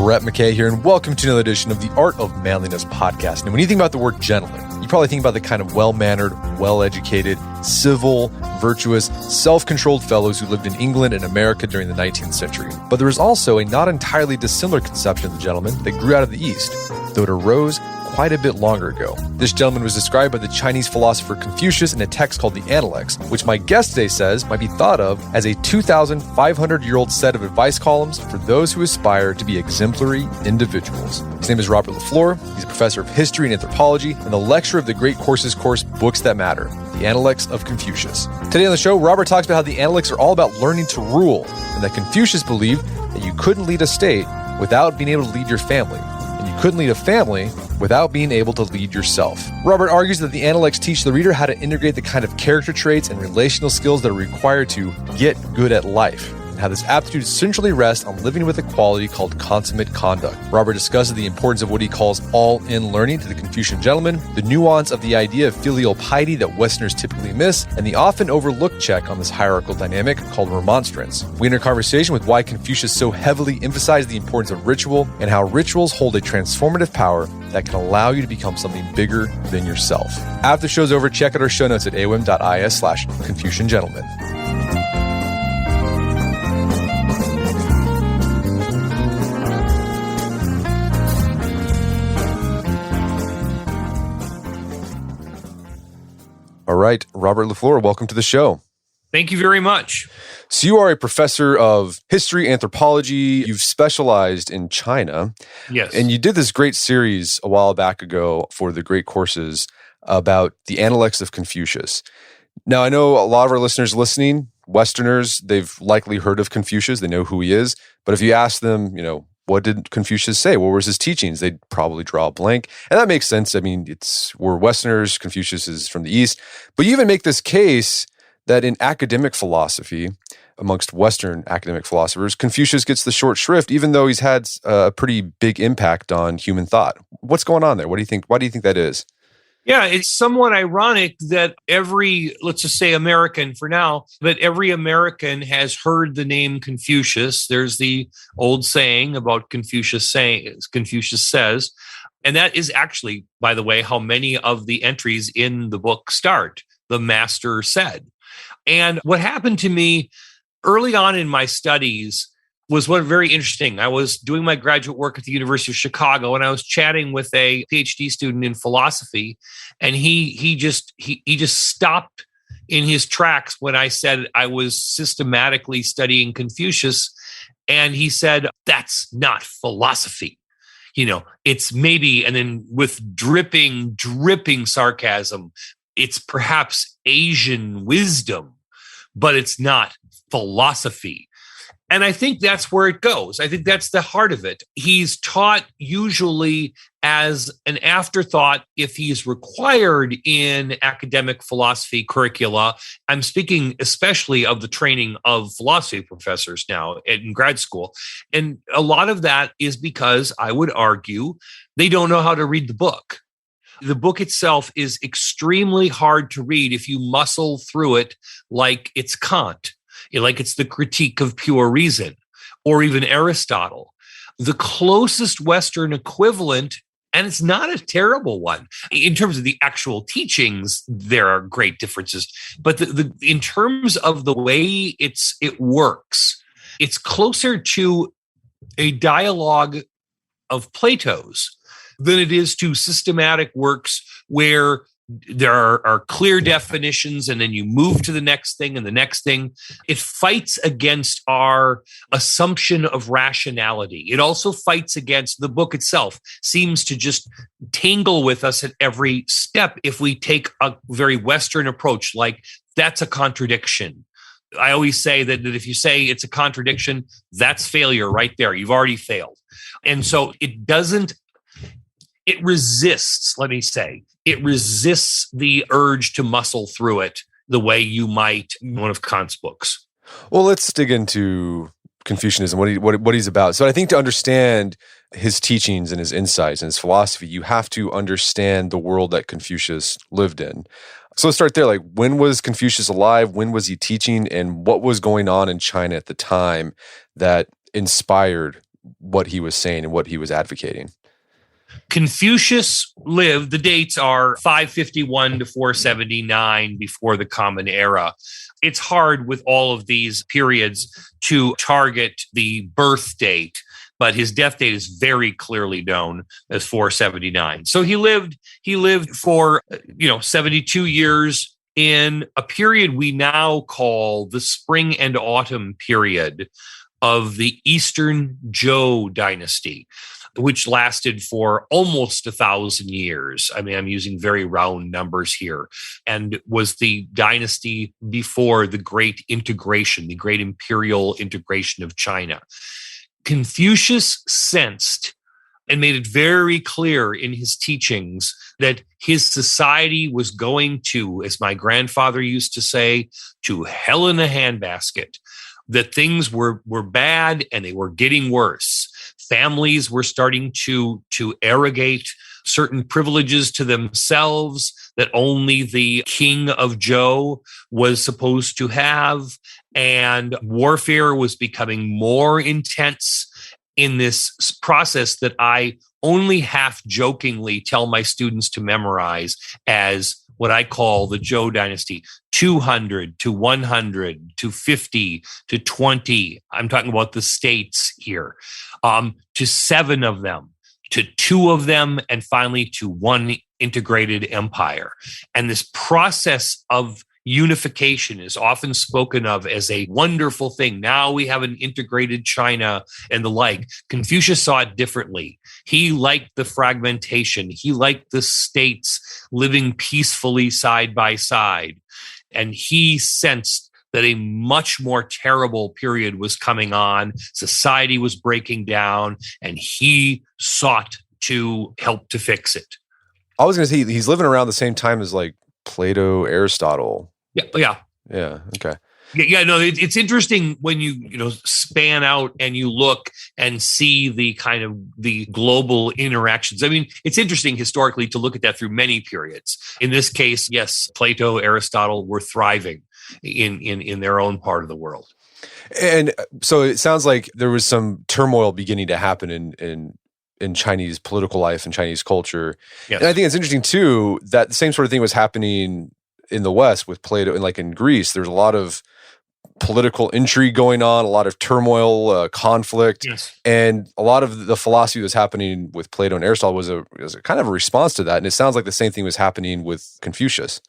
Brett McKay here, and welcome to another edition of the Art of Manliness podcast. And when you think about the word gentleman, you probably think about the kind of well-mannered, well-educated, civil, virtuous, self-controlled fellows who lived in England and America during the 19th century. But there is also a not entirely dissimilar conception of the gentleman that grew out of the East, though it arose quite a bit longer ago. This gentleman was described by the Chinese philosopher Confucius in a text called the Analects, which my guest today says might be thought of as a 2,500-year-old set of advice columns for those who aspire to be exemplary individuals. His name is Robert LaFleur. He's a professor of history and anthropology and the lecturer of the Great Courses course, Books That Matter, the Analects of Confucius. Today on the show, Robert talks about how the Analects are all about learning to rule, and that Confucius believed that you couldn't lead a state without being able to lead your family, and you couldn't lead a family without being able to lead yourself. Robert argues that the Analects teach the reader how to integrate the kind of character traits and relational skills that are required to get good at life, and how this aptitude centrally rests on living with a quality called consummate conduct. Robert discusses the importance of what he calls all-in learning to the Confucian Gentleman, the nuance of the idea of filial piety that Westerners typically miss, and the often overlooked check on this hierarchical dynamic called remonstrance. We enter a conversation with why Confucius so heavily emphasized the importance of ritual and how rituals hold a transformative power that can allow you to become something bigger than yourself. After the show's over, check out our show notes at aom.is/Confucian Gentleman. All right, Robert LaFleur, welcome to the show. Thank you very much. So you are a professor of history, anthropology. You've specialized in China. Yes. And you did this great series a while back ago for the Great Courses about the Analects of Confucius. Now, I know a lot of our listeners listening, Westerners, they've likely heard of Confucius. They know who he is. But if you ask them, what did Confucius say? What was his teachings? They'd probably draw a blank. And that makes sense. I mean, we're Westerners. Confucius is from the East. But you even make this case that in academic philosophy, amongst Western academic philosophers, Confucius gets the short shrift, even though he's had a pretty big impact on human thought. What's going on there? What do you think? Why do you think that is? Yeah, it's somewhat ironic that let's just say American for now, but every American has heard the name Confucius. There's the old saying about Confucius says, and that is actually, by the way, how many of the entries in the book start. The master said. And what happened to me early on in my studies was very interesting. I was doing my graduate work at the University of Chicago, and I was chatting with a PhD student in philosophy, and he just stopped in his tracks when I said I was systematically studying Confucius, and he said, "That's not philosophy. It's maybe," and then with dripping sarcasm, "it's perhaps Asian wisdom, but it's not philosophy." And I think that's where it goes. I think that's the heart of it. He's taught usually as an afterthought if he's required in academic philosophy curricula. I'm speaking especially of the training of philosophy professors now in grad school. And a lot of that is because, I would argue, they don't know how to read the book. The book itself is extremely hard to read if you muscle through it like it's Kant, like it's the Critique of Pure Reason, or even Aristotle. The closest Western equivalent, and it's not a terrible one, in terms of the actual teachings, there are great differences. But in terms of the way it works, it's closer to a dialogue of Plato's than it is to systematic works where there are clear definitions and then you move to the next thing and the next thing. It fights against our assumption of rationality. It also fights against the book itself, seems to just tangle with us at every step if we take a very Western approach, like that's a contradiction. I always say that if you say it's a contradiction, that's failure right there. You've already failed. And so it resists, it resists the urge to muscle through it the way you might one of Kant's books. Well, let's dig into Confucianism, what he's about. So I think to understand his teachings and his insights and his philosophy, you have to understand the world that Confucius lived in. So let's start there. Like, when was Confucius alive? When was he teaching? And what was going on in China at the time that inspired what he was saying and what he was advocating? Confucius lived, the dates are 551 to 479 before the Common Era. It's hard with all of these periods to target the birth date, but his death date is very clearly known as 479. So he lived for 72 years in a period we now call the spring and autumn period of the Eastern Zhou dynasty, which lasted for almost 1,000 years. I mean, I'm using very round numbers here, and was the dynasty before the great integration, the great imperial integration of China. Confucius sensed and made it very clear in his teachings that his society was going to, as my grandfather used to say, to hell in a handbasket, that things were bad and they were getting worse. Families were starting to arrogate certain privileges to themselves that only the king of Zhou was supposed to have. And warfare was becoming more intense in this process that I only half jokingly tell my students to memorize as what I call the Zhou dynasty, 200 to 100 to 50 to 20. I'm talking about the states here, to 7 of them, to 2 of them, and finally to 1 integrated empire. And this process of unification is often spoken of as a wonderful thing. Now we have an integrated China and the like. Confucius saw it differently. He liked the fragmentation. He liked the states living peacefully side by side. And he sensed that a much more terrible period was coming on. Society was breaking down, and he sought to help to fix it. I was going to say, he's living around the same time as like Plato, Aristotle. Yeah. Okay. Yeah. No, it's interesting when you span out and you look and see the kind of the global interactions. I mean, it's interesting historically to look at that through many periods. In this case, yes, Plato, Aristotle were thriving in their own part of the world. And so it sounds like there was some turmoil beginning to happen in Chinese political life and Chinese culture. Yes. And I think it's interesting too that the same sort of thing was happening in the West with Plato, and like in Greece, there's a lot of political intrigue going on, a lot of turmoil, conflict, yes. And a lot of the philosophy that was happening with Plato and Aristotle was a kind of a response to that. And it sounds like the same thing was happening with Confucius.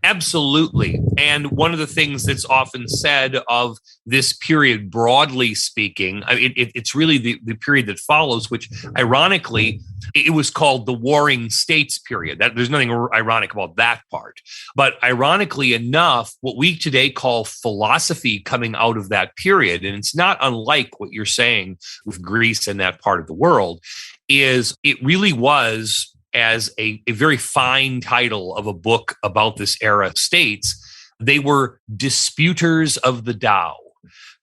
Absolutely. And one of the things that's often said of this period, broadly speaking, it's really the period that follows, which ironically, it was called the Warring States period. There's nothing ironic about that part. But ironically enough, what we today call philosophy coming out of that period, and it's not unlike what you're saying with Greece and that part of the world, is it really was, as a very fine title of a book about this era states, they were disputers of the Tao,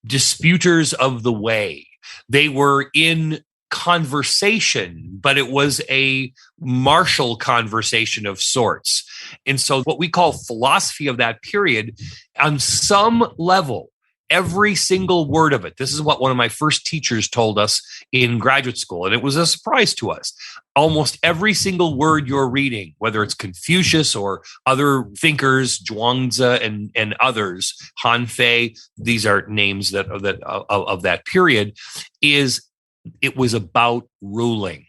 disputers of the way. They were in conversation, but it was a martial conversation of sorts. And so what we call philosophy of that period, on some level, every single word of it. This is what one of my first teachers told us in graduate school, and it was a surprise to us. Almost every single word you're reading, whether it's Confucius or other thinkers, Zhuangzi and others, Han Fei, these are names of that period, it was about ruling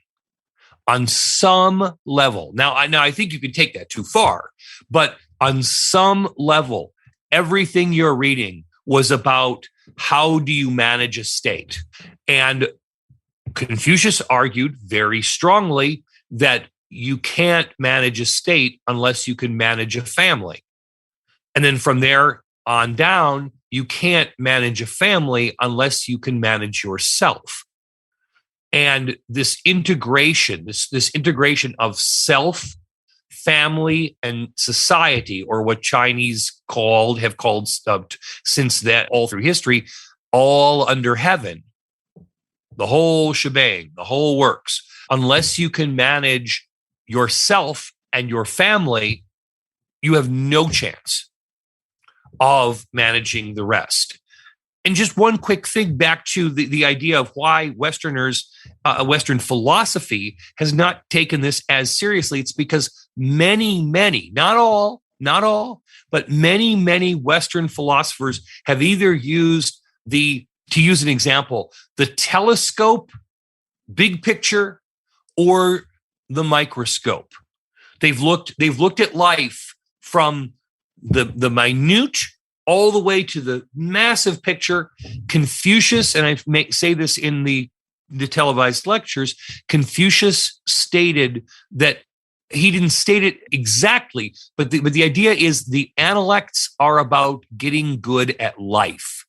on some level. Now I think you can take that too far, but on some level, everything you're reading was about how do you manage a state. And Confucius argued very strongly that you can't manage a state unless you can manage a family. And then from there on down, you can't manage a family unless you can manage yourself. And this integration, this integration of self, family, and society, or what Chinese have called since that all through history, all under heaven, the whole shebang, the whole works. Unless you can manage yourself and your family, you have no chance of managing the rest. And just one quick thing back to the idea of why Westerners, Western philosophy has not taken this as seriously. It's because many, not all, but many Western philosophers have either used to use an example, the telescope, big picture, or the microscope. They've looked at life from the minute all the way to the massive picture. Confucius, and I say this in the televised lectures, Confucius stated that he didn't state it exactly, but the idea is the Analects are about getting good at life.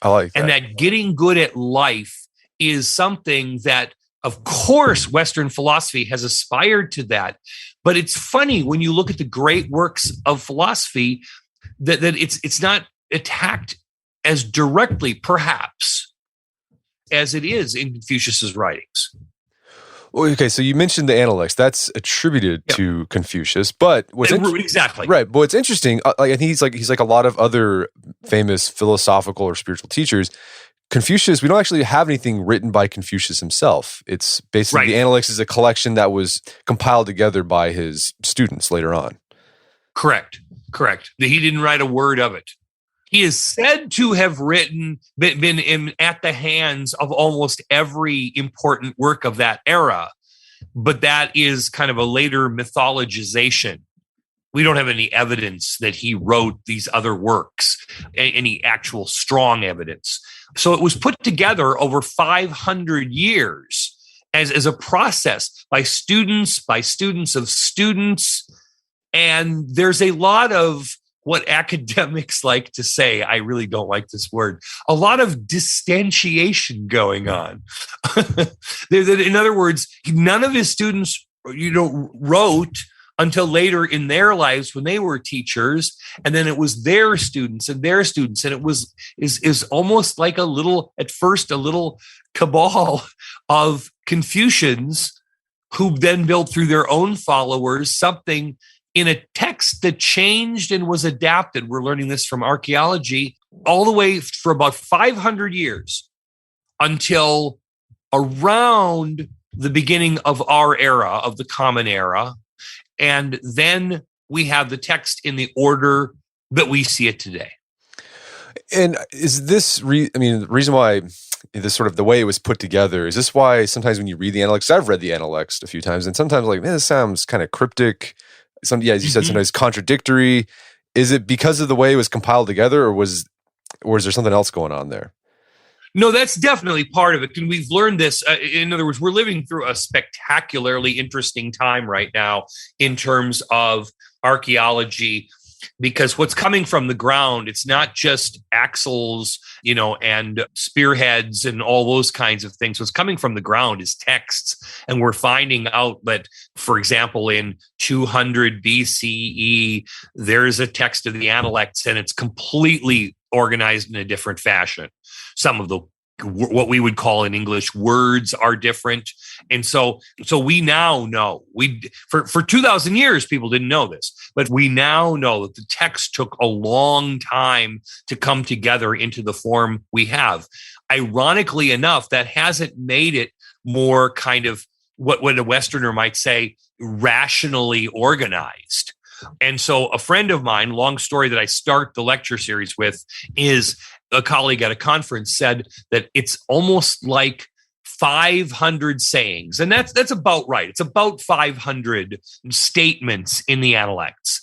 I like that. And that getting good at life is something that, of course, Western philosophy has aspired to that. But it's funny when you look at the great works of philosophy that it's not attacked as directly, perhaps, as it is in Confucius's writings. Well, okay, so you mentioned the Analects. That's attributed to Confucius, but exactly right. But what's interesting, I think he's like a lot of other famous philosophical or spiritual teachers. Confucius, we don't actually have anything written by Confucius himself. It's basically the Analects is a collection that was compiled together by his students later on. Correct. He didn't write a word of it. He is said to have been at the hands of almost every important work of that era, but that is kind of a later mythologization. We don't have any evidence that he wrote these other works, any actual strong evidence. So it was put together over 500 years as a process by students of students. And there's a lot of what academics like to say, I really don't like this word, a lot of distantiation going on. In other words, none of his students, wrote until later in their lives when they were teachers, and then it was their students, and it is almost like a little cabal of Confucians who then built through their own followers something in a text that changed and was adapted. We're learning this from archaeology all the way for about 500 years until around the beginning of our era, of the Common Era. And then we have the text in the order that we see it today. And is this, the reason why this sort of the way it was put together, is this why sometimes when you read the Analects, I've read the Analects a few times, and sometimes man, this sounds kind of cryptic. As you said, sometimes contradictory. Is it because of the way it was compiled together, or is there something else going on there? No, that's definitely part of it. And we've learned this. In other words, we're living through a spectacularly interesting time right now in terms of archaeology, because what's coming from the ground, it's not just axles, and spearheads and all those kinds of things. What's coming from the ground is texts. And we're finding out that, for example, in 200 BCE, there's a text of the Analects, and it's completely organized in a different fashion. Some of the what we would call in English words are different. And so we now know, for 2,000 years, people didn't know this, but we now know that the text took a long time to come together into the form we have. Ironically enough, that hasn't made it more kind of what a Westerner might say, rationally organized. And so a friend of mine, long story that I start the lecture series with, is a colleague at a conference said that it's almost like 500 sayings. And that's about right. It's about 500 statements in the Analects.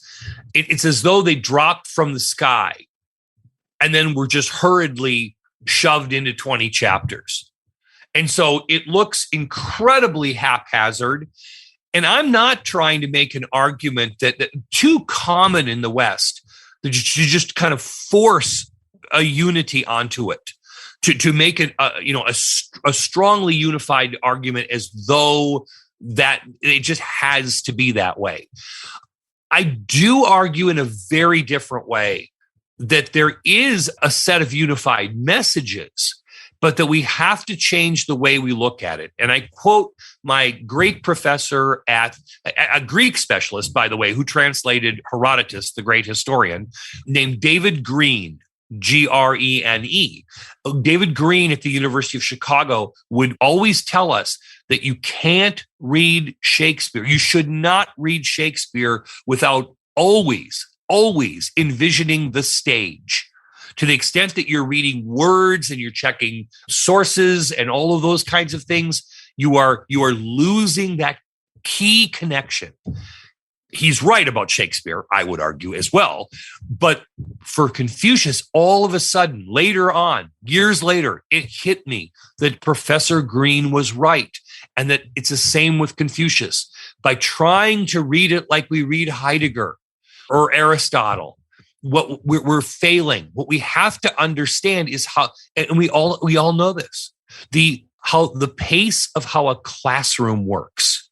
It's as though they dropped from the sky and then were just hurriedly shoved into 20 chapters. And so it looks incredibly haphazard. And I'm not trying to make an argument that too common in the West to just kind of force a unity onto it, to make it a strongly unified argument as though that it just has to be that way. I do argue in a very different way that there is a set of unified messages, but that we have to change the way we look at it. And I quote my great professor at a Greek specialist, by the way, who translated Herodotus, the great historian, named David Green. Grene. David Green at the University of Chicago would always tell us that you can't read Shakespeare. You should not read Shakespeare without always envisioning the stage. To the extent that you're reading words and you're checking sources and all of those kinds of things, you are losing that key connection. He's right about Shakespeare, I would argue as well. But for Confucius, all of a sudden, later on, years later, it hit me that Professor Green was right, and that it's the same with Confucius. By trying to read it like we read Heidegger or Aristotle, what we're failing. What we have to understand is how, and we all know this, how the pace of how a classroom works.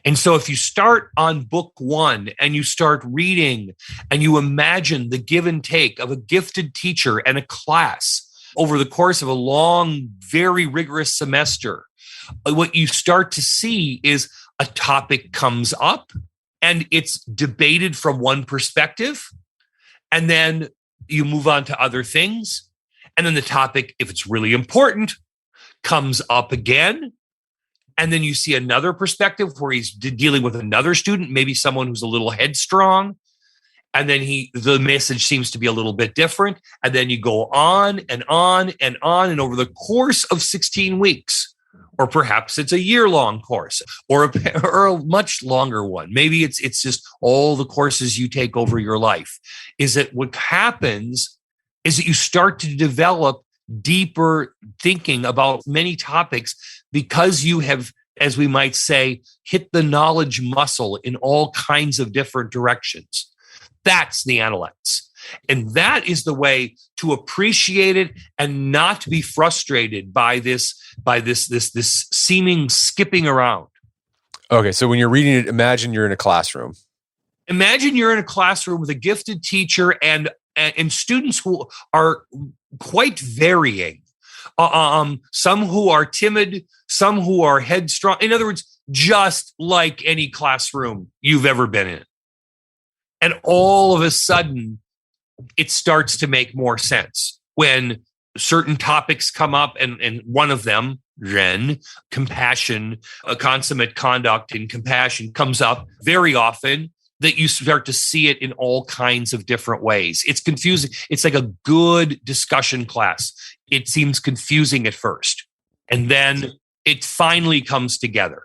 And so if you start on book one and you start reading and you imagine the give and take of a gifted teacher and a class over the course of a long, very rigorous semester, what you start to see is a topic comes up and it's debated from one perspective. And then you move on to other things. And then the topic, if it's really important, comes up again. And then you see another perspective where he's dealing with another student, maybe someone who's a little headstrong. And then the message seems to be a little bit different. And then you go on and on and on. And over the course of 16 weeks, or perhaps it's a year-long course or a much longer one. Maybe it's just all the courses you take over your life. Is that what happens is that you start to develop deeper thinking about many topics because you have, as we might say, hit the knowledge muscle in all kinds of different directions. That's the Analects. And that is the way to appreciate it and not be frustrated by this seeming skipping around. Okay, so when you're reading it, imagine you're in a classroom. Imagine you're in a classroom with a gifted teacher and students who are quite varying. Some who are timid, some who are headstrong. In other words, just like any classroom you've ever been in. And all of a sudden, it starts to make more sense when certain topics come up, and one of them, compassion, a consummate conduct in compassion, comes up very often, that you start to see it in all kinds of different ways. It's confusing. It's like a good discussion class. It seems confusing at first, and then it finally comes together.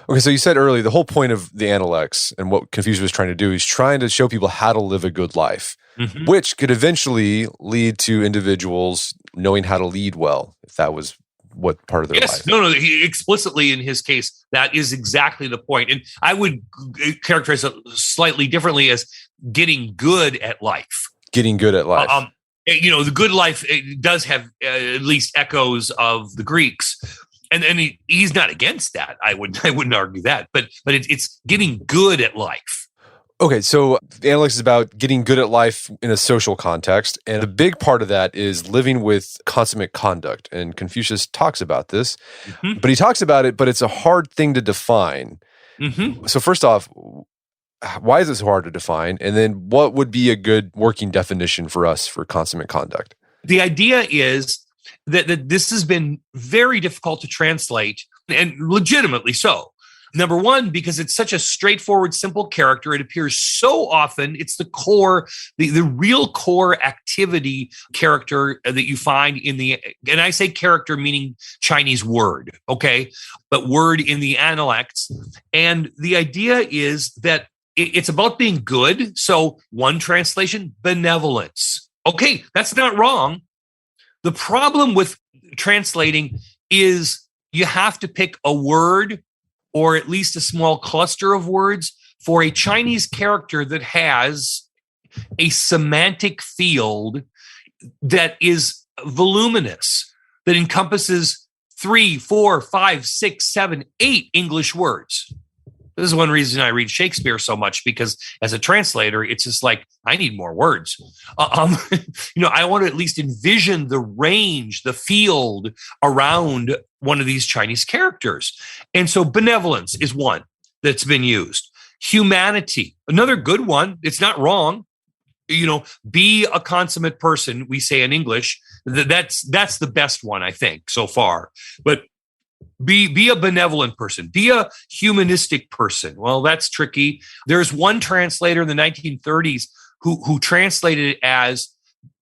Okay, so you said earlier, the whole point of the Analects and what Confucius was trying to do is trying to show people how to live a good life, which could eventually lead to individuals knowing how to lead well, if that was what part of their life. No, he explicitly in his case, that is exactly the point. And I would characterize it slightly differently as getting good at life. Getting good at life. The good life does have at least echoes of the Greeks. And he's not against that. I wouldn't argue that, but it's getting good at life. Okay, so the Analects is about getting good at life in a social context, and a big part of that is living with consummate conduct. And Confucius talks about this, but he talks about it, but it's a hard thing to define. So first off, why is it so hard to define? And then what would be a good working definition for us for consummate conduct? The idea is that this has been very difficult to translate, and legitimately so. Number one, because it's such a straightforward, simple character. It appears so often. It's the core, the real core activity character that you find in and I say character meaning Chinese word, okay? But word in the Analects. And the idea is that it's about being good. So one translation, benevolence. Okay, that's not wrong. The problem with translating is you have to pick a word or at least a small cluster of words for a Chinese character that has a semantic field that is voluminous, that encompasses 3, 4, 5, 6, 7, 8 English words. This is one reason I read Shakespeare so much, because as a translator, it's just like, I need more words. I want to at least envision the range, the field around one of these Chinese characters. And so benevolence is one that's been used. Humanity, another good one. It's not wrong. Be a consummate person, we say in English. That's the best one, I think, so far. But be a benevolent person, be a humanistic person. Well, that's tricky. There's one translator in the 1930s who translated it as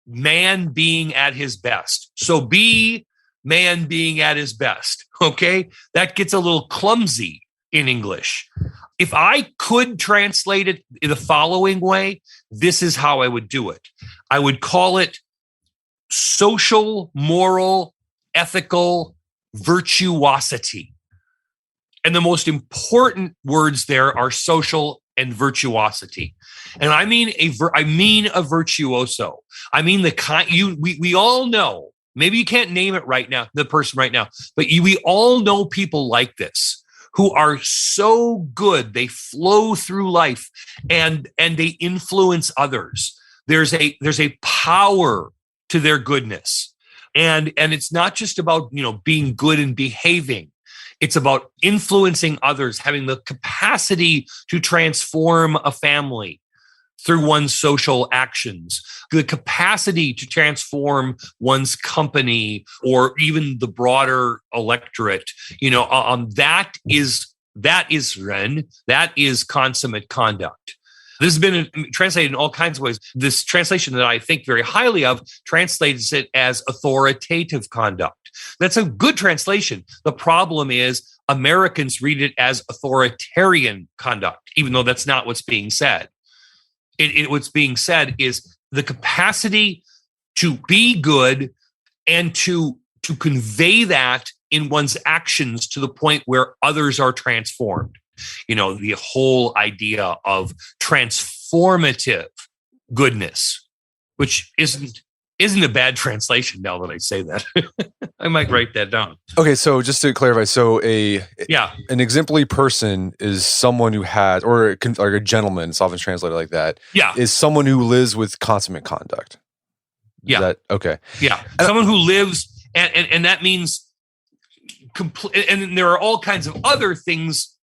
man being at his best. So be man being at his best. Okay. That gets a little clumsy in English. If I could translate it in the following way, this is how I would do it. I would call it social, moral, ethical virtuosity. And the most important words there are social and virtuosity. And I mean a virtuoso. I mean the kind we all know. Maybe you can't name it right now, the person right now, but we all know people like this who are so good, they flow through life and they influence others. There's a power to their goodness. And it's not just about, being good and behaving. It's about influencing others, having the capacity to transform a family through one's social actions, the capacity to transform one's company or even the broader electorate. That is consummate conduct. This has been translated in all kinds of ways. This translation that I think very highly of translates it as authoritative conduct. That's a good translation. The problem is Americans read it as authoritarian conduct, even though that's not what's being said. What's being said is the capacity to be good and to convey that in one's actions to the point where others are transformed. The whole idea of transformative goodness, which isn't a bad translation now that I say that. I might write that down. Okay, so just to clarify, so an exemplary person is someone who has, or like a gentleman, it's often translated like that, is someone who lives with consummate conduct. Okay. Yeah, someone who lives, and that means, and there are all kinds of other things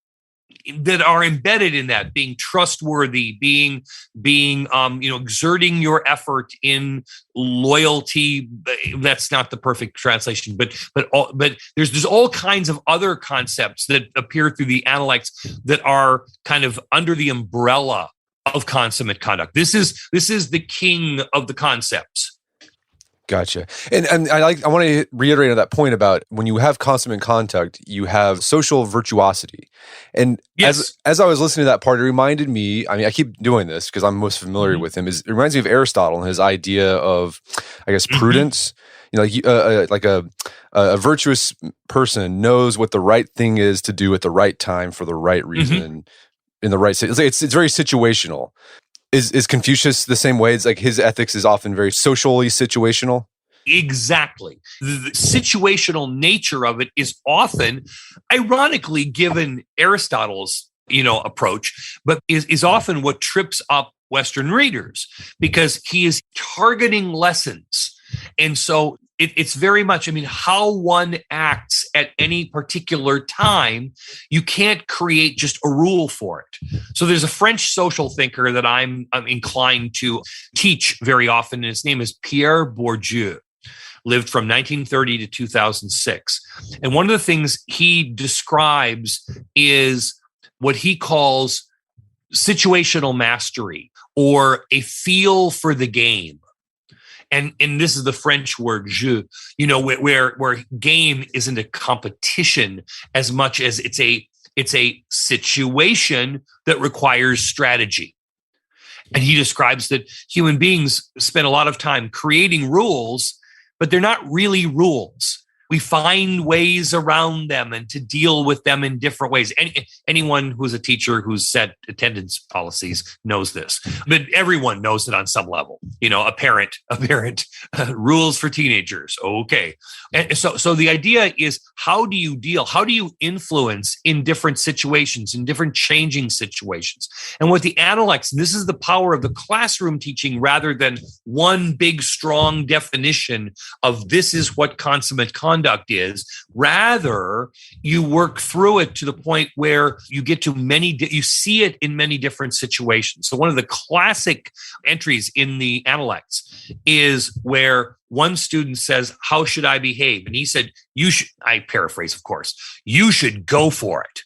that are embedded in that, being trustworthy, being exerting your effort in loyalty. That's not the perfect translation, but there's all kinds of other concepts that appear through the Analects that are kind of under the umbrella of consummate conduct. This is the king of the concepts. Gotcha. And I want to reiterate on that point about when you have consummate conduct, you have social virtuosity. And yes, as I was listening to that part, it reminded me, I keep doing this because I'm most familiar with him, it reminds me of Aristotle and his idea of, I guess, prudence. Like a virtuous person knows what the right thing is to do at the right time for the right reason in the right, it's very situational. Is Confucius the same way? It's like his ethics is often very socially situational? Exactly. The situational nature of it is often, ironically, given Aristotle's, approach, but is often what trips up Western readers because he is targeting lessons. And so it's very much, how one acts at any particular time, you can't create just a rule for it. So there's a French social thinker that I'm inclined to teach very often, and his name is Pierre Bourdieu, lived from 1930 to 2006. And one of the things he describes is what he calls situational mastery or a feel for the game. And this is the French word jeu, where game isn't a competition as much as it's a situation that requires strategy. And he describes that human beings spend a lot of time creating rules, but they're not really rules. We find ways around them and to deal with them in different ways. Anyone who's a teacher who's set attendance policies knows this, but everyone knows it on some level. A parent, rules for teenagers. Okay. And so the idea is, how do you deal? How do you influence in different situations, in different changing situations? And what the Analects, this is the power of the classroom teaching rather than one big, strong definition of this is what consummate conduct conduct is. Rather, you work through it to the point where you get to you see it in many different situations. So one of the classic entries in the Analects is where one student says, "How should I behave?" And he said, "You should," I paraphrase, of course, "you should go for it."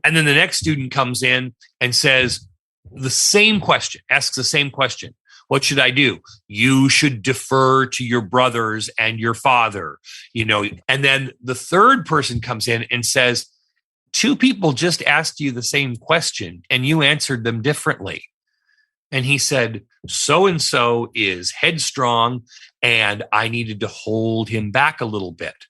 And then the next student comes in and says asks the same question. "What should I do?" "You should defer to your brothers and your father." And then the third person comes in and says, "Two people just asked you the same question and you answered them differently." And he said, "So-and-so is headstrong and I needed to hold him back a little bit."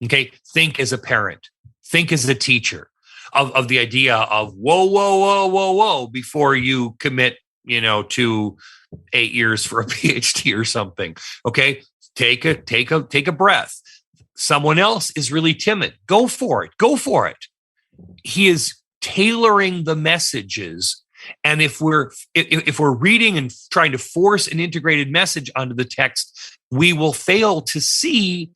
Okay. Think as a parent, think as a teacher of the idea of whoa, before you commit, to 8 years for a PhD or something. Okay. Take a breath. Someone else is really timid. Go for it. Go for it. He is tailoring the messages. And if we're reading and trying to force an integrated message onto the text, we will fail to see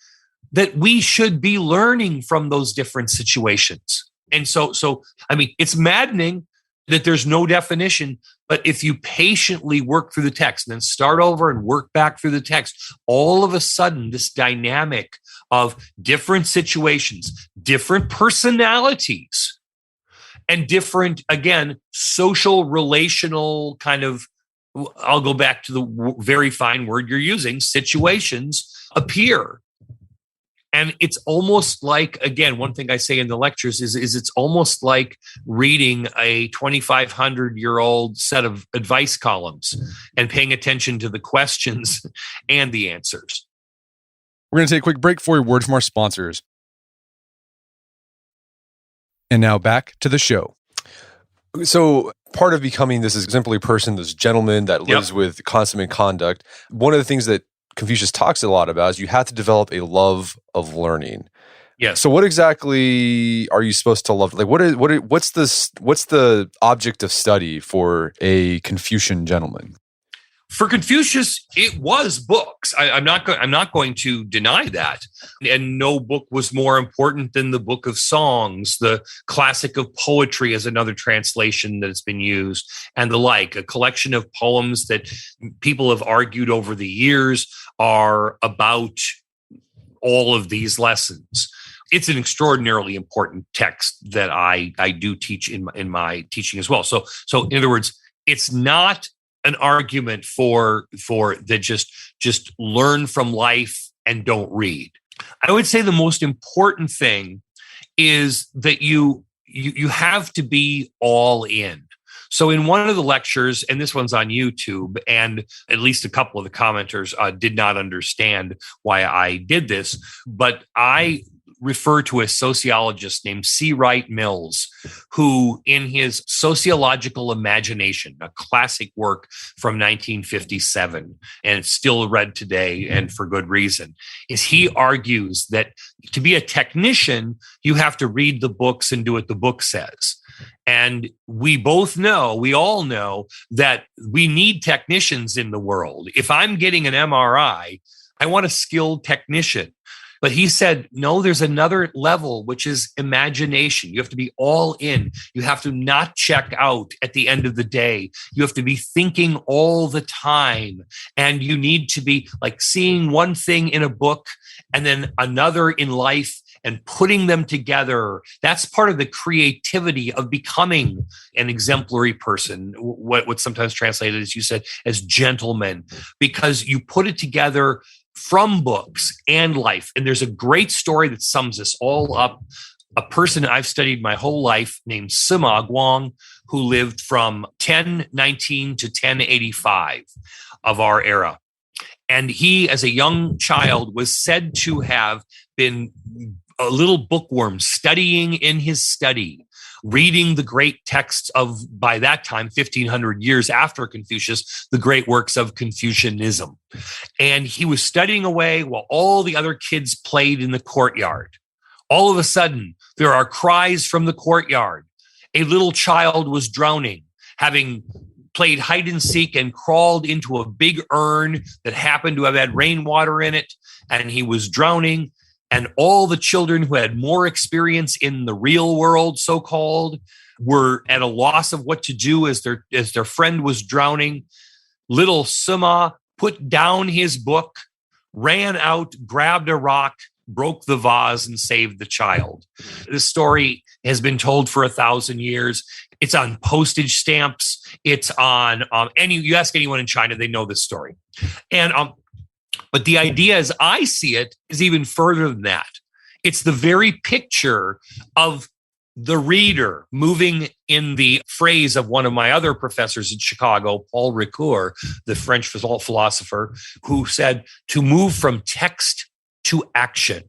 that we should be learning from those different situations. And so I mean, it's maddening that there's no definition, but if you patiently work through the text and then start over and work back through the text, all of a sudden this dynamic of different situations, different personalities, and different, again, social, relational kind of, I'll go back to the very fine word you're using, situations appear. And it's almost like, again, one thing I say in the lectures is it's almost like reading a 2,500-year-old set of advice columns and paying attention to the questions and the answers. We're going to take a quick break for a word from our sponsors. And now back to the show. So part of becoming this exemplary person, this gentleman that lives with consummate conduct, one of the things that Confucius talks a lot about is you have to develop a love of learning. Yes. So what exactly are you supposed to love? Like what's the object of study for a Confucian gentleman? For Confucius, it was books. I'm not going to deny that. And no book was more important than the Book of Songs. The Classic of Poetry is another translation that's been used, and the like. A collection of poems that people have argued over the years are about all of these lessons. It's an extraordinarily important text that I do teach in my teaching as well. So in other words, it's not an argument for that just learn from life and don't read. I would say the most important thing is that you have to be all in. So in one of the lectures, and this one's on YouTube, and at least a couple of the commenters did not understand why I did this, but I refer to a sociologist named C. Wright Mills, who in his Sociological Imagination, a classic work from 1957, and it's still read today and for good reason, is he argues that to be a technician, you have to read the books and do what the book says. And we all know that we need technicians in the world. If I'm getting an MRI, I want a skilled technician. But he said, no, there's another level, which is imagination. You have to be all in. You have to not check out at the end of the day. You have to be thinking all the time. And you need to be like seeing one thing in a book and then another in life and putting them together. That's part of the creativity of becoming an exemplary person, what's sometimes translated, as you said, as gentleman, because you put it together from books and life. And there's a great story that sums this all up. A person I've studied my whole life named Sima Guang, who lived from 1019 to 1085 of our era. And he, as a young child, was said to have been a little bookworm, studying in his study, reading the great texts of, by that time, 1500 years after Confucius, the great works of Confucianism. And he was studying away while all the other kids played in the courtyard. All of a sudden, there are cries from the courtyard. A little child was drowning, having played hide and seek and crawled into a big urn that happened to have had rainwater in it, and he was drowning. And all the children who had more experience in the real world, so-called, were at a loss of what to do as their friend was drowning. Little Sima put down his book, ran out, grabbed a rock, broke the vase, and saved the child. This story has been told for 1,000 years. It's on postage stamps. It's on you ask anyone in China, they know this story. And but the idea, as I see it, is even further than that. It's the very picture of the reader moving, in the phrase of one of my other professors in Chicago, Paul Ricoeur, the French philosopher, who said to move from text to action.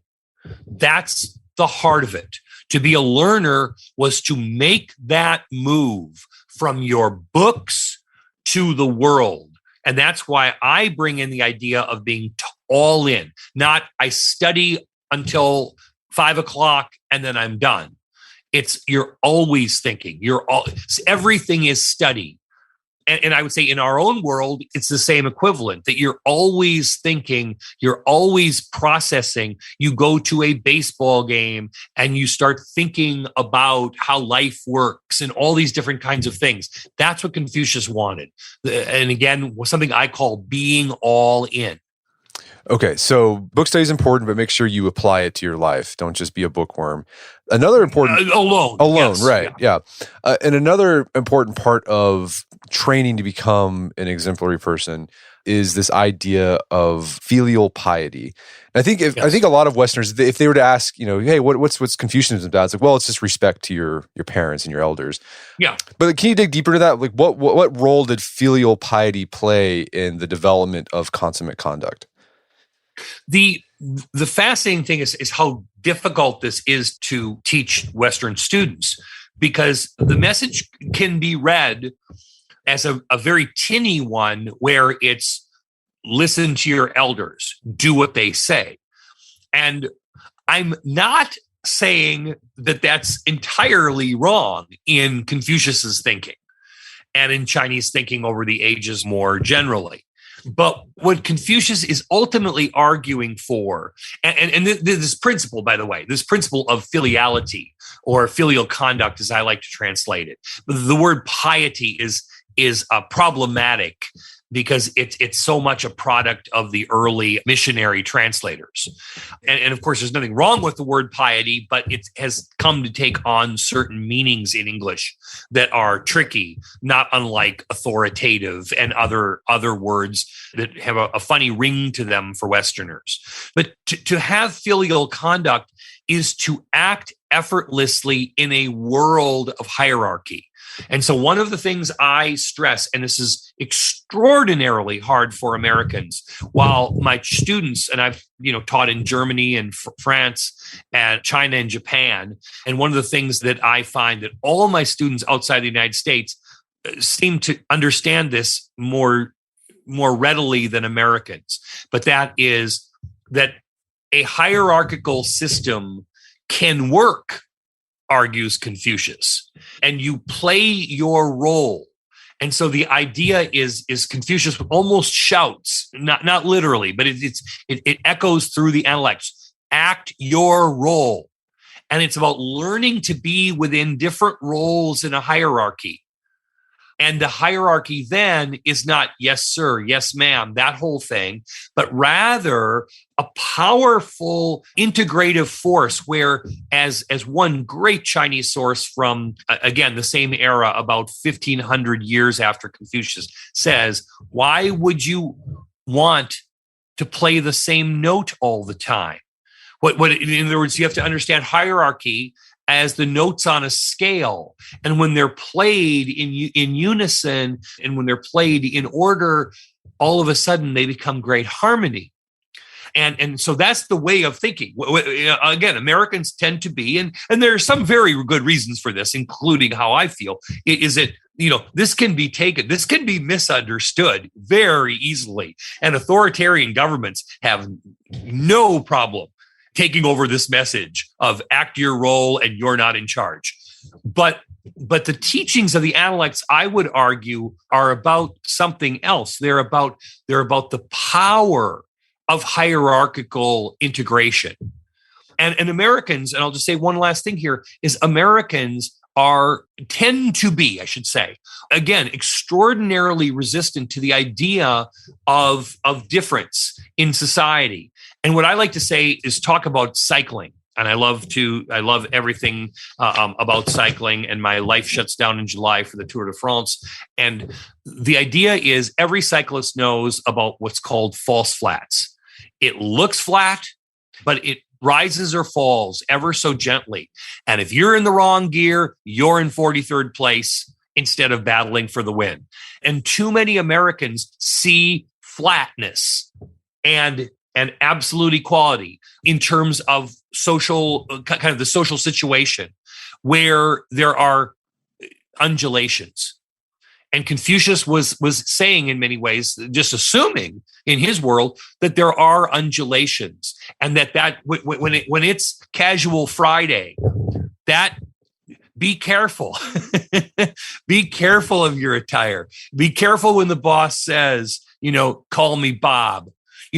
That's the heart of it. To be a learner was to make that move from your books to the world. And that's why I bring in the idea of being all in, not I study until 5 o'clock and then I'm done. It's you're always thinking. Everything is study. And I would say in our own world, it's the same equivalent, that you're always thinking, you're always processing. You go to a baseball game and you start thinking about how life works and all these different kinds of things. That's what Confucius wanted. And again, something I call being all in. Okay, so book study is important, but make sure you apply it to your life. Don't just be a bookworm. Another important... Alone, yes, right, yeah. And another important part of training to become an exemplary person is this idea of filial piety. And I think a lot of Westerners, if they were to ask, hey, what's Confucianism about? It's like, well, it's just respect to your parents and your elders. Yeah. But can you dig deeper into that? Like, what role did filial piety play in the development of consummate conduct? The fascinating thing is how difficult this is to teach Western students, because the message can be read as a very tinny one where it's listen to your elders, do what they say. And I'm not saying that that's entirely wrong in Confucius's thinking and in Chinese thinking over the ages more generally. But what Confucius is ultimately arguing for, and this principle, by the way, this principle of filiality or filial conduct, as I like to translate it, the word piety is problematic because it's so much a product of the early missionary translators. And of course, there's nothing wrong with the word piety, but it has come to take on certain meanings in English that are tricky, not unlike authoritative and other words that have a funny ring to them for Westerners. But to have filial conduct is to act effortlessly in a world of hierarchy. And so one of the things I stress, and this is extraordinarily hard for Americans, while my students, and I've taught in Germany and France and China and Japan, and one of the things that I find that all my students outside the United States seem to understand this more readily than Americans, but that is that a hierarchical system can work, argues Confucius, and you play your role. And so the idea is Confucius almost shouts, not literally, but it echoes through the Analects, act your role. And it's about learning to be within different roles in a hierarchy. And the hierarchy then is not yes, sir, yes, ma'am, that whole thing, but rather a powerful integrative force where, as one great Chinese source from, again, the same era, about 1,500 years after Confucius, says, why would you want to play the same note all the time? What in other words, you have to understand hierarchy as the notes on a scale. And when they're played in unison and when they're played in order, all of a sudden they become great harmony. And so that's the way of thinking. Again, Americans tend to be, and there are some very good reasons for this, including how I feel, is that, this can be misunderstood very easily. And authoritarian governments have no problem taking over this message of act your role and you're not in charge. But But the teachings of the Analects, I would argue, are about something else. They're about the power of hierarchical integration. And Americans, and I'll just say one last thing here, is Americans tend to be, I should say, again, extraordinarily resistant to the idea of difference in society. And what I like to say is talk about cycling. And I love everything about cycling, and my life shuts down in July for the Tour de France. And the idea is every cyclist knows about what's called false flats. It looks flat, but it rises or falls ever so gently. And if you're in the wrong gear, you're in 43rd place instead of battling for the win. And too many Americans see flatness and absolute equality in terms of social, kind of the social situation where there are undulations. And Confucius was saying in many ways, just assuming in his world that there are undulations, and that when it's casual Friday, that be careful. Be careful of your attire. Be careful when the boss says, call me Bob.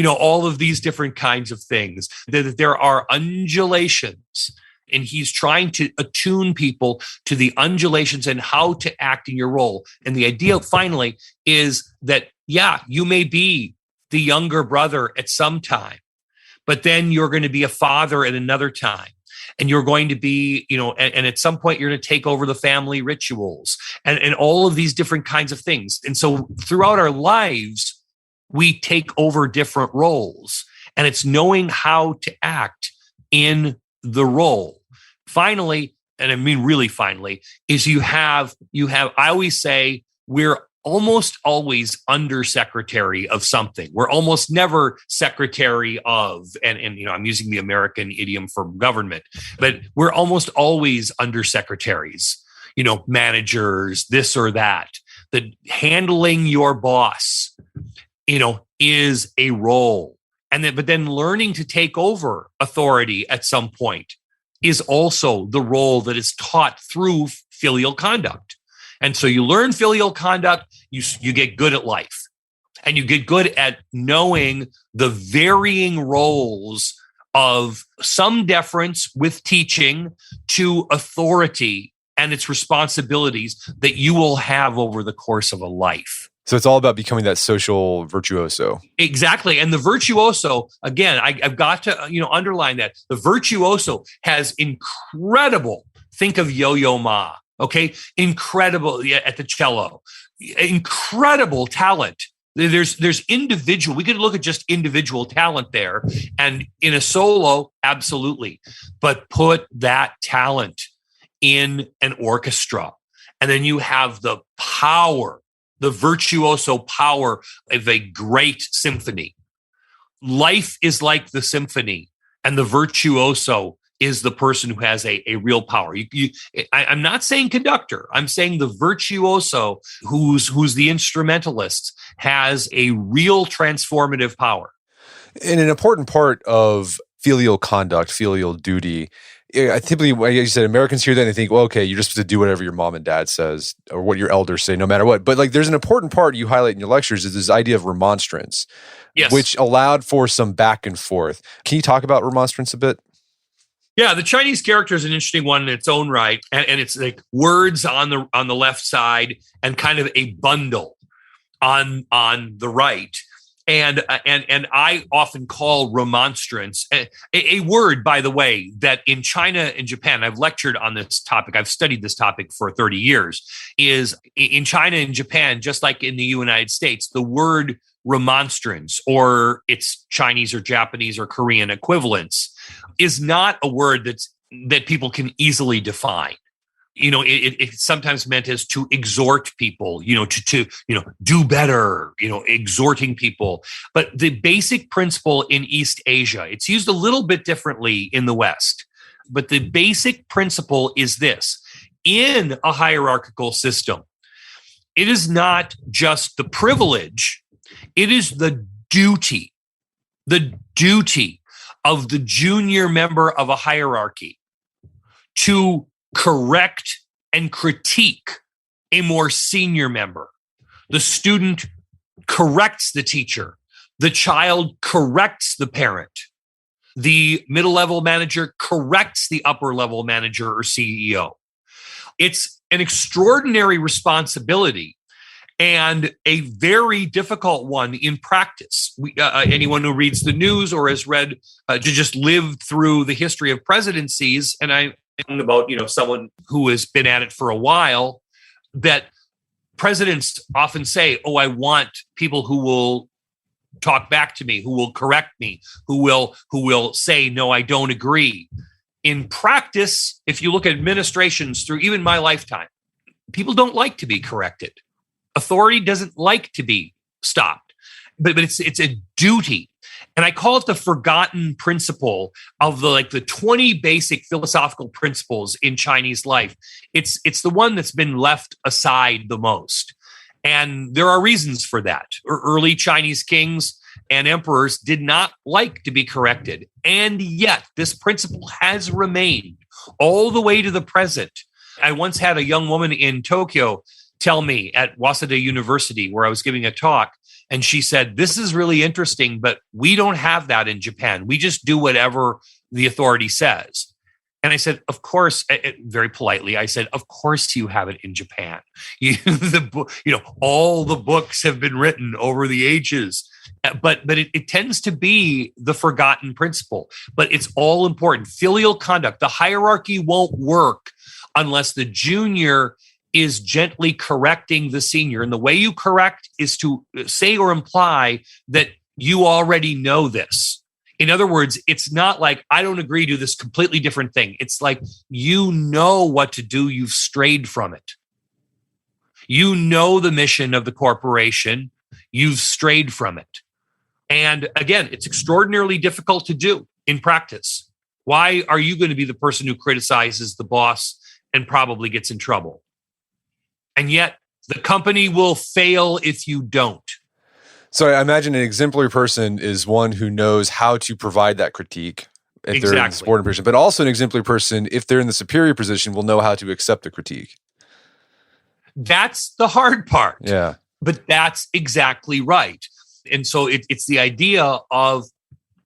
All of these different kinds of things, that there are undulations. And he's trying to attune people to the undulations and how to act in your role. And the idea, finally, is that, you may be the younger brother at some time, but then you're going to be a father at another time. And you're going to be, and at some point you're going to take over the family rituals and all of these different kinds of things. And so throughout our lives, we take over different roles, and it's knowing how to act in the role. Finally, and I mean really finally, is you have, I always say we're almost always undersecretary of something. We're almost never secretary of, and I'm using the American idiom for government, but we're almost always undersecretaries, managers, this or that. That handling your boss, is a role. But then learning to take over authority at some point is also the role that is taught through filial conduct. And so you learn filial conduct, you get good at life, and you get good at knowing the varying roles of some deference with teaching to authority and its responsibilities that you will have over the course of a life. So it's all about becoming that social virtuoso. Exactly. And the virtuoso, again, I've got to underline that. The virtuoso has incredible, think of Yo-Yo Ma, okay? Incredible at the cello, incredible talent. There's individual, we could look at just individual talent there. And in a solo, absolutely. But put that talent in an orchestra. And then you have the power, the virtuoso power of a great symphony. Life is like the symphony, and the virtuoso is the person who has a real power. I'm not saying conductor. I'm saying the virtuoso, who's the instrumentalist, has a real transformative power. And an important part of filial conduct, filial duty, I typically, like you said, Americans hear that and they think, well, okay, you're just supposed to do whatever your mom and dad says or what your elders say, no matter what. But there's an important part you highlight in your lectures is this idea of remonstrance, yes, which allowed for some back and forth. Can you talk about remonstrance a bit? Yeah, the Chinese character is an interesting one in its own right, and it's like words on the left side and kind of a bundle on the right. And I often call remonstrance a word, by the way, that in China and Japan, I've lectured on this topic. I've studied this topic for 30 years. Is in China and Japan, just like in the United States, the word remonstrance, or its Chinese or Japanese or Korean equivalents, is not a word that people can easily define. It's sometimes meant as to exhort people, to do better, exhorting people. But the basic principle in East Asia, it's used a little bit differently in the West, but the basic principle is this: in a hierarchical system, it is not just the privilege, it is the duty of the junior member of a hierarchy to correct and critique a more senior member. The student corrects the teacher. The child corrects the parent. The middle-level manager corrects the upper-level manager or CEO. It's an extraordinary responsibility and a very difficult one in practice. Anyone who reads the news or has read, to just live through the history of presidencies, and I'm thinking about someone who has been at it for a while, that presidents often say, "Oh, I want people who will talk back to me, who will correct me, who will say, no, I don't agree." In practice, if you look at administrations through even my lifetime, people don't like to be corrected. Authority doesn't like to be stopped, but it's a duty. And I call it the forgotten principle of the 20 basic philosophical principles in Chinese life. It's the one that's been left aside the most. And there are reasons for that. Early Chinese kings and emperors did not like to be corrected. And yet this principle has remained all the way to the present. I once had a young woman in Tokyo tell me at Waseda University, where I was giving a talk, and she said, "This is really interesting, but we don't have that in Japan. We just do whatever the authority says." And I said, "Of course," very politely, I said, "Of course you have it in Japan. All the books have been written over the ages." But it tends to be the forgotten principle. But it's all important. Filial conduct. The hierarchy won't work unless the junior is gently correcting the senior. And the way you correct is to say or imply that you already know this. In other words, it's not like, "I don't agree to this completely different thing." It's like, you know what to do. You've strayed from it. You know the mission of the corporation. You've strayed from it. And again, it's extraordinarily difficult to do in practice. Why are you going to be the person who criticizes the boss and probably gets in trouble? And yet the company will fail if you don't. So I imagine an exemplary person is one who knows how to provide that critique if they're in the subordinate position, but also an exemplary person, if they're in the superior position, will know how to accept the critique. That's the hard part. Yeah. But that's exactly right. And so it's the idea of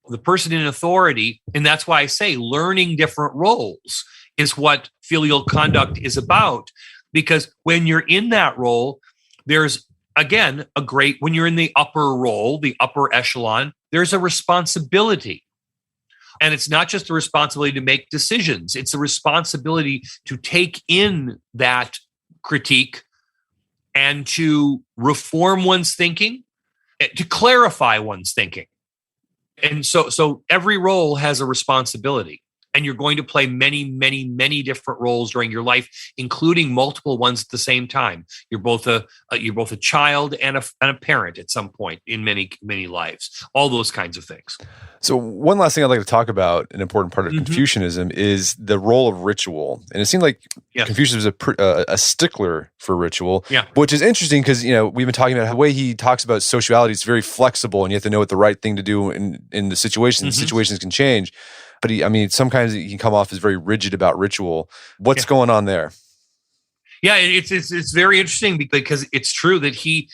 the person in authority. And that's why I say learning different roles is what filial conduct is about. Because when you're in that role, there's, again, when you're in the upper role, the upper echelon, there's a responsibility. And it's not just the responsibility to make decisions. It's a responsibility to take in that critique and to reform one's thinking, to clarify one's thinking. And so every role has a responsibility. And you're going to play many, many, many different roles during your life, including multiple ones at the same time. You're both a child and a parent at some point in many, many lives. All those kinds of things. So one last thing I'd like to talk about, an important part of Confucianism, is the role of ritual. And it seemed like Confucius was a stickler for ritual, which is interesting because we've been talking about how the way he talks about sociality is very flexible, and you have to know what the right thing to do in the situation. Situations can change. But sometimes he can come off as very rigid about ritual. What's going on there? Yeah, it's very interesting because it's true that he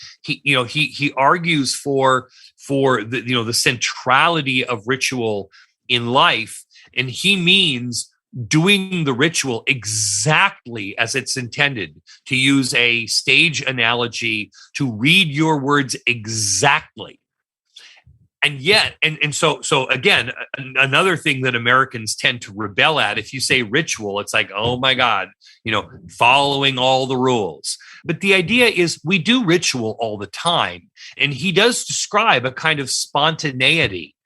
argues for the centrality of ritual in life, and he means doing the ritual exactly as it's intended. To use a stage analogy, to read your words exactly. And yet, and so again, another thing that Americans tend to rebel at, if you say ritual, it's like, oh my God, following all the rules. But the idea is we do ritual all the time. And he does describe a kind of spontaneity.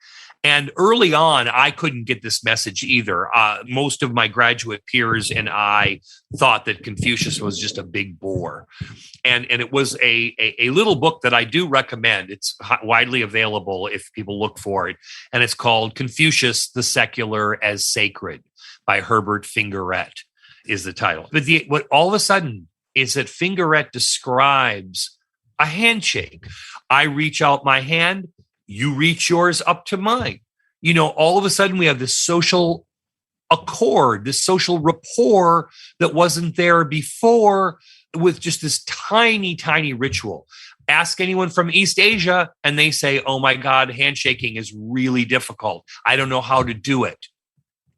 And early on, I couldn't get this message either. Most of my graduate peers and I thought that Confucius was just a big bore. And it was a little book that I do recommend. It's widely available if people look for it. And it's called Confucius, the Secular as Sacred by Herbert Fingeret is the title. But what all of a sudden is that Fingeret describes a handshake. I reach out my hand, you reach yours up to mine. All of a sudden we have this social accord, this social rapport that wasn't there before with just this tiny, tiny ritual. Ask anyone from East Asia and they say, oh my God, handshaking is really difficult. I don't know how to do it.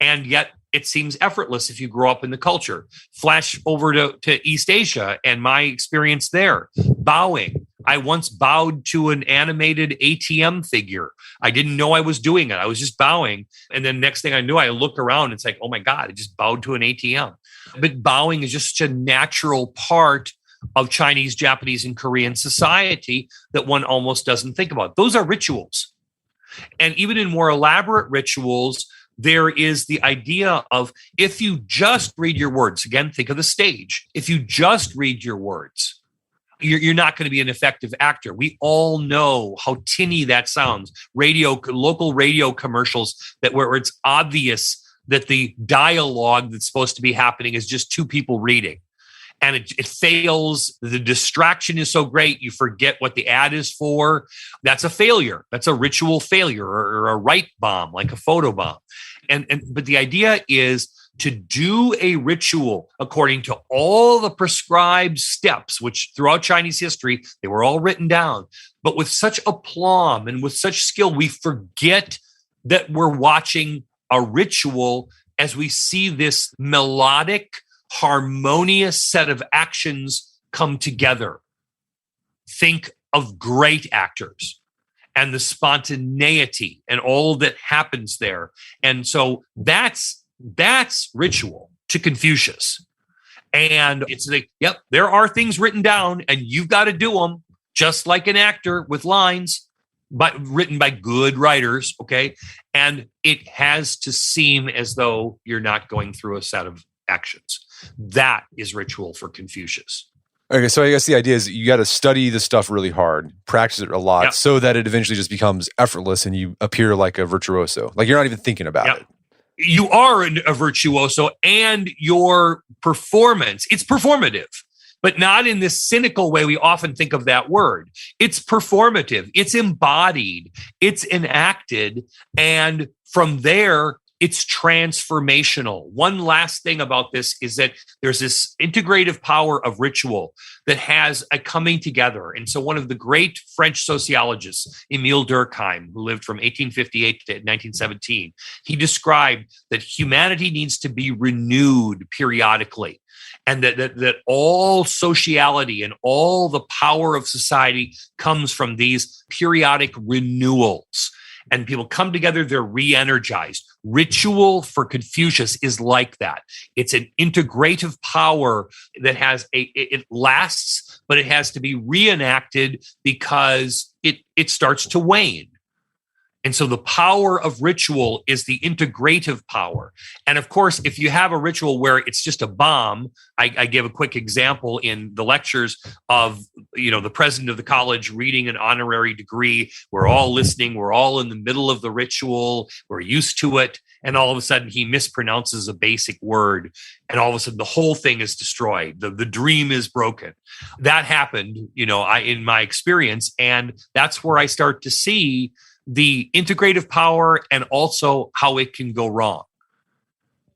And yet it seems effortless if you grow up in the culture. Flash over to East Asia and my experience there. Bowing. I once bowed to an animated ATM figure. I didn't know I was doing it. I was just bowing. And then next thing I knew, I look around. It's like, oh my God, I just bowed to an ATM. But bowing is just such a natural part of Chinese, Japanese, and Korean society that one almost doesn't think about. Those are rituals. And even in more elaborate rituals, there is the idea of if you just read your words, again, think of the stage. If you just read your words, you're not going to be an effective actor. We all know how tinny that sounds. Local radio commercials where it's obvious that the dialogue that's supposed to be happening is just two people reading. And it fails. The distraction is so great, you forget what the ad is for. That's a failure. That's a ritual failure or a right bomb, like a photo bomb. But the idea is to do a ritual according to all the prescribed steps, which throughout Chinese history, they were all written down. But with such aplomb and with such skill, we forget that we're watching a ritual as we see this melodic, harmonious set of actions come together. Think of great actors and the spontaneity and all that happens there. And so that's ritual to Confucius. And it's like, yep, there are things written down and you've got to do them just like an actor with lines, but written by good writers, okay? And it has to seem as though you're not going through a set of actions. That is ritual for Confucius. Okay, so I guess the idea is you got to study the stuff really hard, practice it a lot, so that it eventually just becomes effortless and you appear like a virtuoso. Like you're not even thinking about it. You are a virtuoso, and your performance, it's performative, but not in this cynical way we often think of that word. It's performative, it's embodied, it's enacted, and from there, it's transformational. One last thing about this is that there's this integrative power of ritual that has a coming together. And so one of the great French sociologists, Émile Durkheim, who lived from 1858 to 1917, he described that humanity needs to be renewed periodically. And that all sociality and all the power of society comes from these periodic renewals. And people come together, they're re-energized. Ritual for Confucius is like that. It's an integrative power that it lasts, but it has to be reenacted because it starts to wane. And so the power of ritual is the integrative power. And of course, if you have a ritual where it's just a bomb, I give a quick example in the lectures of, the president of the college reading an honorary degree. We're all listening. We're all in the middle of the ritual. We're used to it. And all of a sudden he mispronounces a basic word. And all of a sudden the whole thing is destroyed. The dream is broken. That happened, in my experience. And that's where I start to see the integrative power and also how it can go wrong.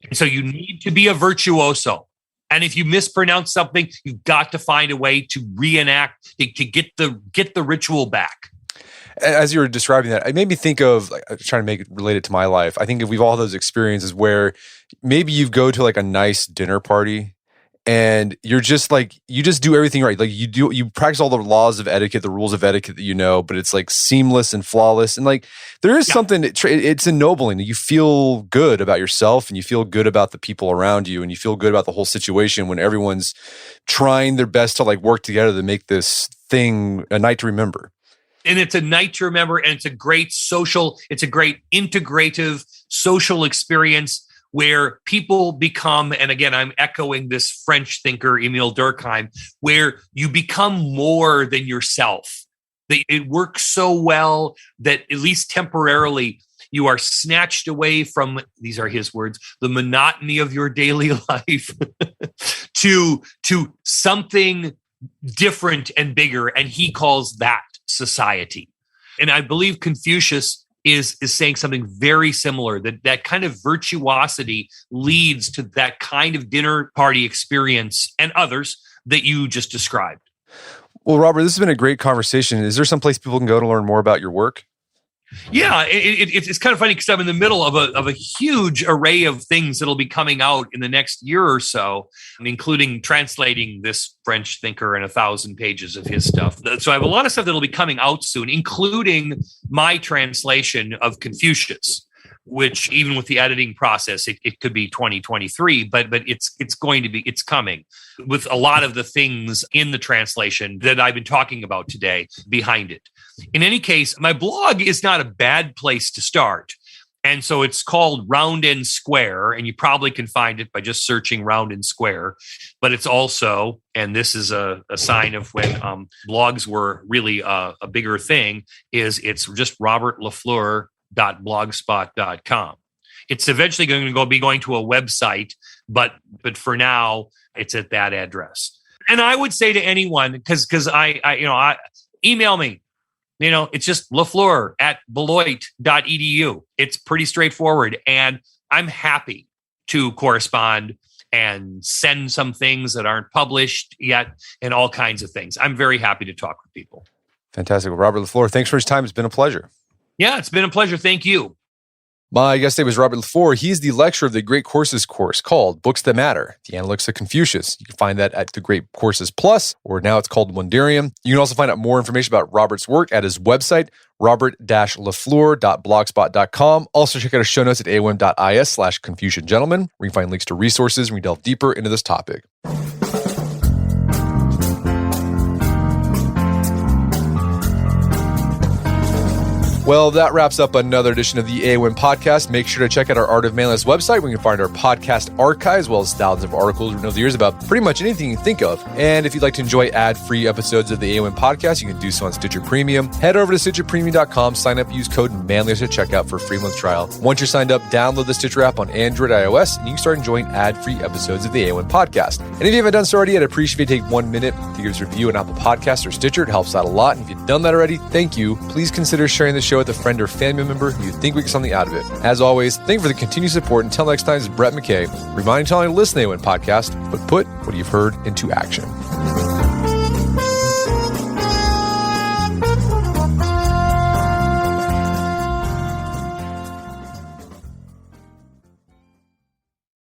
And so you need to be a virtuoso. And if you mispronounce something, you've got to find a way to reenact, to get the ritual back. As you were describing that, it made me think of, trying to make it related to my life. I think if we've all had those experiences where maybe you go to a nice dinner party and you're just you just do everything right. Like you practice all the laws of etiquette, the rules of etiquette that but it's seamless and flawless. And there is something, it's ennobling. You feel good about yourself and you feel good about the people around you and you feel good about the whole situation when everyone's trying their best to work together to make this thing a night to remember. And it's a night to remember, and it's a great integrative social experience where people become, and again, I'm echoing this French thinker, Émile Durkheim, where you become more than yourself. It works so well that at least temporarily, you are snatched away from, these are his words, the monotony of your daily life to something different and bigger. And he calls that society. And I believe Confucius is saying something very similar, that kind of virtuosity leads to that kind of dinner party experience and others that you just described. Well, Robert, this has been a great conversation. Is there some place people can go to learn more about your work? Yeah, it's kind of funny because I'm in the middle of a huge array of things that'll be coming out in the next year or so, including translating this French thinker and 1,000 pages of his stuff. So I have a lot of stuff that'll be coming out soon, including my translation of Confucius, which even with the editing process, it could be 2023, but it's coming with a lot of the things in the translation that I've been talking about today behind it. In any case, my blog is not a bad place to start. And so it's called Round and Square, and you probably can find it by just searching Round and Square. But it's also, and this is a sign of when blogs were really a bigger thing, it's just robertlafleur.blogspot.com. It's eventually going to be going to a website, but for now, it's at that address. And I would say to anyone, because I email me. It's just LaFleur@beloit.edu. It's pretty straightforward. And I'm happy to correspond and send some things that aren't published yet and all kinds of things. I'm very happy to talk with people. Fantastic. Well, Robert LaFleur, thanks for his time. It's been a pleasure. Yeah, it's been a pleasure. Thank you. My guest today was Robert LaFleur. He's the lecturer of the Great Courses course called Books That Matter, the Analects of Confucius. You can find that at the Great Courses Plus, or now it's called Wondarium. You can also find out more information about Robert's work at his website, robert-lafleur.blogspot.com. Also check out our show notes at aom.is/Confucian Gentleman, where you can find links to resources when we delve deeper into this topic. Well, that wraps up another edition of the AOM podcast. Make sure to check out our Art of Manliness website where you can find our podcast archive, as well as thousands of articles written over the years about pretty much anything you can think of. And if you'd like to enjoy ad-free episodes of the AOM podcast, you can do so on Stitcher Premium. Head over to stitcherpremium.com, sign up, use code Manliness at checkout for a free month trial. Once you're signed up, download the Stitcher app on Android, iOS, and you can start enjoying ad-free episodes of the AOM podcast. And if you haven't done so already, I'd appreciate if you take 1 minute to give us a review on Apple Podcasts or Stitcher. It helps out a lot. And if you've done that already, thank you. Please consider sharing the show with a friend or family member who you think we get something out of it. As always, thank you for the continued support. Until next time, this is Brett McKay, reminding you to listen to the AOM podcast, but put what you've heard into action.